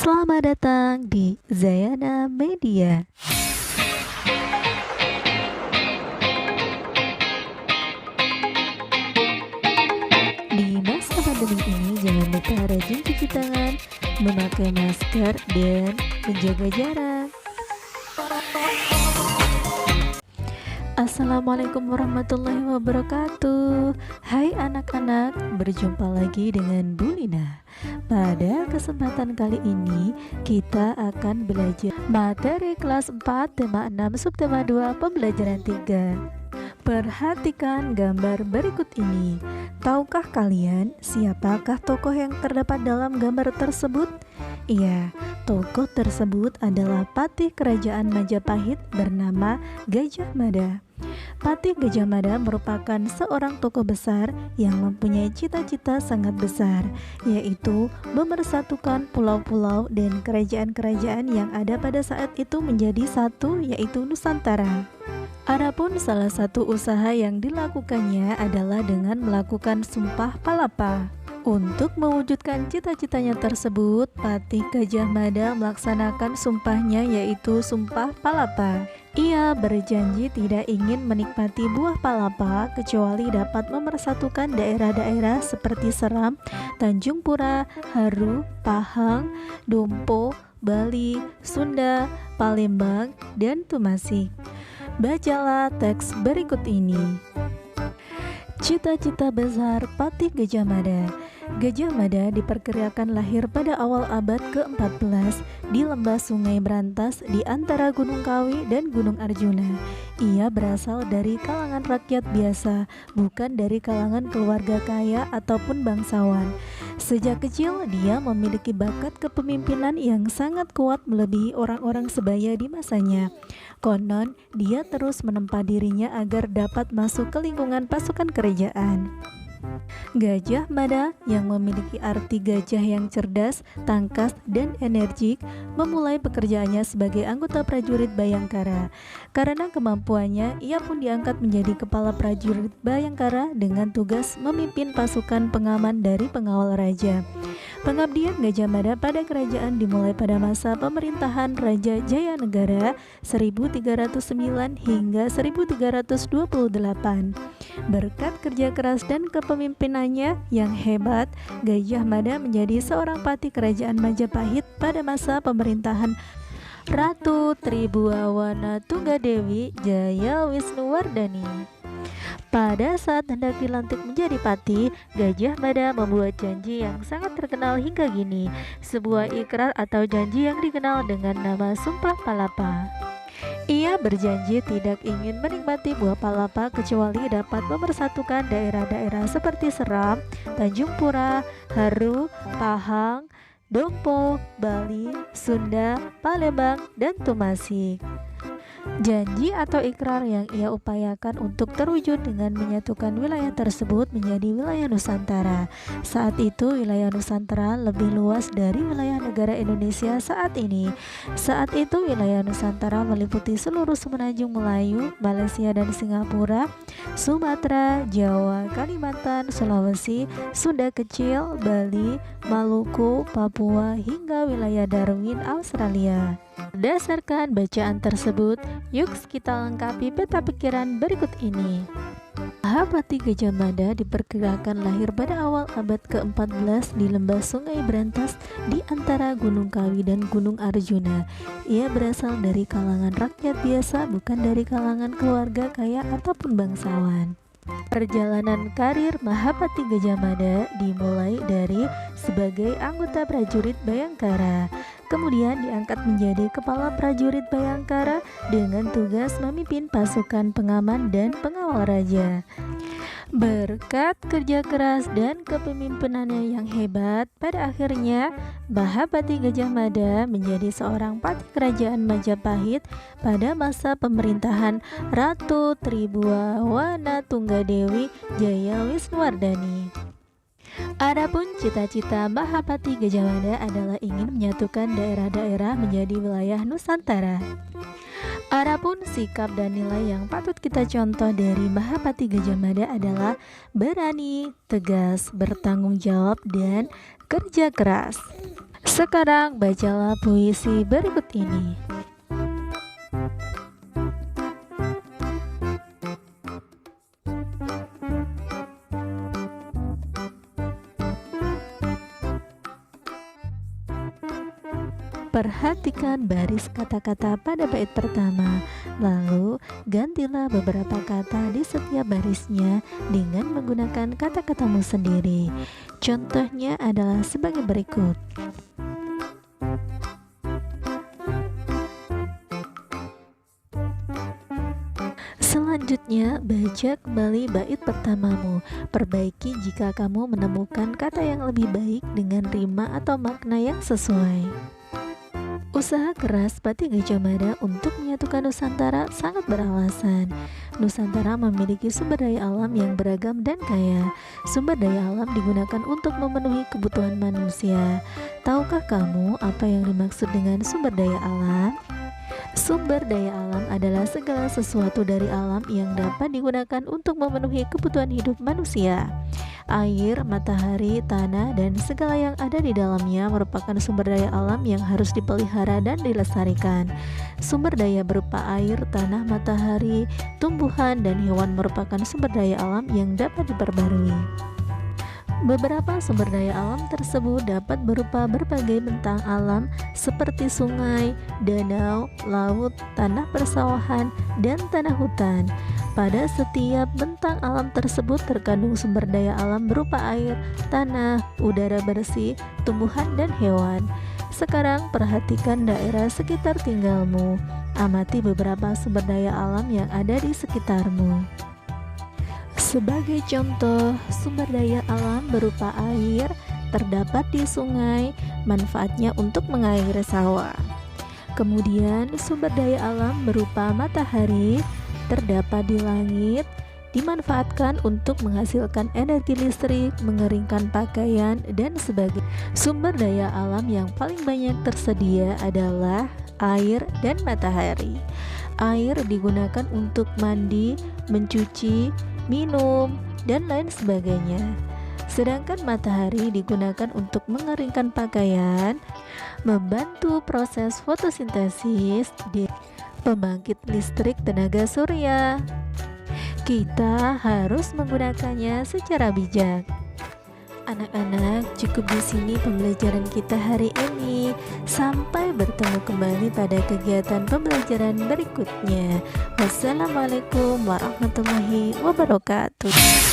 Selamat datang di Zayana Media. Di masa pandemi ini, jangan lupa rajin cuci tangan, memakai masker, dan menjaga jarak. Assalamualaikum warahmatullahi wabarakatuh. Hai anak-anak, berjumpa lagi dengan Bu Lina. Pada kesempatan kali ini kita akan belajar materi kelas 4 tema 6 subtema 2 pembelajaran 3. Perhatikan gambar berikut ini. Tahukah kalian siapakah tokoh yang terdapat dalam gambar tersebut? Iya, tokoh tersebut adalah patih kerajaan Majapahit bernama Gajah Mada. Patih Gajah Mada merupakan seorang tokoh besar yang mempunyai cita-cita sangat besar, yaitu memersatukan pulau-pulau dan kerajaan-kerajaan yang ada pada saat itu menjadi satu, yaitu Nusantara. Adapun salah satu usaha yang dilakukannya adalah dengan melakukan Sumpah Palapa. Untuk mewujudkan cita-citanya tersebut, Patih Gajah Mada melaksanakan sumpahnya, yaitu Sumpah Palapa. Ia berjanji tidak ingin menikmati buah palapa kecuali dapat memersatukan daerah-daerah seperti Seram, Tanjung Pura, Haru, Pahang, Dompo, Bali, Sunda, Palembang, dan Tumasik. Bacalah teks berikut ini. Cita-cita besar Patih Gajah Mada. Gajah Mada diperkirakan lahir pada awal abad ke-14 di lembah Sungai Brantas di antara Gunung Kawi dan Gunung Arjuna. Ia berasal dari kalangan rakyat biasa, bukan dari kalangan keluarga kaya ataupun bangsawan. Sejak kecil, dia memiliki bakat kepemimpinan yang sangat kuat melebihi orang-orang sebaya di masanya. Konon, dia terus menempa dirinya agar dapat masuk ke lingkungan pasukan kerajaan. Gajah Mada yang memiliki arti gajah yang cerdas, tangkas, dan energik memulai pekerjaannya sebagai anggota prajurit Bayangkara. Karena kemampuannya, ia pun diangkat menjadi kepala prajurit Bayangkara dengan tugas memimpin pasukan pengaman dari pengawal raja. Pengabdian Gajah Mada pada kerajaan dimulai pada masa pemerintahan Raja Jayanegara 1309 hingga 1328. Berkat kerja keras dan kepemimpinannya yang hebat, Gajah Mada menjadi seorang patih kerajaan Majapahit pada masa pemerintahan Ratu Tribhuwana Tunggadewi Jayawisnuwardhani. Pada saat hendak dilantik menjadi patih, Gajah Mada membuat janji yang sangat terkenal hingga kini, sebuah ikrar atau janji yang dikenal dengan nama Sumpah Palapa. Ia berjanji tidak ingin menikmati buah palapa kecuali dapat memersatukan daerah-daerah seperti Seram, Tanjung Pura, Haru, Pahang, Dompo, Bali, Sunda, Palembang, dan Tumasik. Janji atau ikrar yang ia upayakan untuk terwujud dengan menyatukan wilayah tersebut menjadi wilayah Nusantara. Saat itu wilayah Nusantara lebih luas dari wilayah negara Indonesia saat ini. Saat itu wilayah Nusantara meliputi seluruh semenanjung Melayu, Malaysia dan Singapura, Sumatera, Jawa, Kalimantan, Sulawesi, Sunda Kecil, Bali, Maluku, Papua, hingga wilayah Darwin, Australia. Berdasarkan bacaan tersebut, yuk kita lengkapi peta pikiran berikut ini. Patih Gajah Mada diperkirakan lahir pada awal abad ke-14 di lembah Sungai Brantas di antara Gunung Kawi dan Gunung Arjuna. Ia berasal dari kalangan rakyat biasa, bukan dari kalangan keluarga kaya ataupun bangsawan. Perjalanan karir Mahapatih Gajah Mada dimulai dari sebagai anggota prajurit Bayangkara. Kemudian diangkat menjadi kepala prajurit Bayangkara dengan tugas memimpin pasukan pengaman dan pengawal raja. Berkat kerja keras dan kepemimpinannya yang hebat, pada akhirnya Mahapatih Gajah Mada menjadi seorang patih kerajaan Majapahit pada masa pemerintahan Ratu Tribhuwana Tunggadewi Jayawisnuwardhani. Adapun cita-cita Mahapatih Gajah Mada adalah ingin menyatukan daerah-daerah menjadi wilayah Nusantara. Adapun sikap dan nilai yang patut kita contoh dari Mahapatih Gajah Mada adalah berani, tegas, bertanggung jawab, dan kerja keras. Sekarang bacalah puisi berikut ini. Perhatikan baris kata-kata pada bait pertama, lalu gantilah beberapa kata di setiap barisnya dengan menggunakan kata-katamu sendiri. Contohnya adalah sebagai berikut. Selanjutnya, baca kembali bait pertamamu. Perbaiki jika kamu menemukan kata yang lebih baik dengan rima atau makna yang sesuai. Usaha keras Pati Gajah Mada untuk menyatukan Nusantara sangat beralasan. Nusantara memiliki sumber daya alam yang beragam dan kaya. Sumber daya alam digunakan untuk memenuhi kebutuhan manusia. Tahukah kamu apa yang dimaksud dengan sumber daya alam? Sumber daya alam adalah segala sesuatu dari alam yang dapat digunakan untuk memenuhi kebutuhan hidup manusia. Air, matahari, tanah, dan segala yang ada di dalamnya merupakan sumber daya alam yang harus dipelihara dan dilestarikan. Sumber daya berupa air, tanah, matahari, tumbuhan, dan hewan merupakan sumber daya alam yang dapat diperbarui. Beberapa sumber daya alam tersebut dapat berupa berbagai bentang alam seperti sungai, danau, laut, tanah persawahan, dan tanah hutan. Pada setiap bentang alam tersebut terkandung sumber daya alam berupa air, tanah, udara bersih, tumbuhan, dan hewan. Sekarang perhatikan daerah sekitar tinggalmu. Amati beberapa sumber daya alam yang ada di sekitarmu. Sebagai contoh, sumber daya alam berupa air terdapat di sungai, manfaatnya untuk mengairi sawah. Kemudian sumber daya alam berupa matahari terdapat di langit, dimanfaatkan untuk menghasilkan energi listrik, mengeringkan pakaian, dan sebagainya. Sumber daya alam yang paling banyak tersedia adalah air dan matahari. Air digunakan untuk mandi, mencuci, minum, dan lain sebagainya. Sedangkan matahari digunakan untuk mengeringkan pakaian, membantu proses fotosintesis di pembangkit listrik tenaga surya. Kita harus menggunakannya secara bijak. Anak-anak, cukup di sini pembelajaran kita hari ini. Sampai bertemu kembali pada kegiatan pembelajaran berikutnya. Wassalamualaikum warahmatullahi wabarakatuh.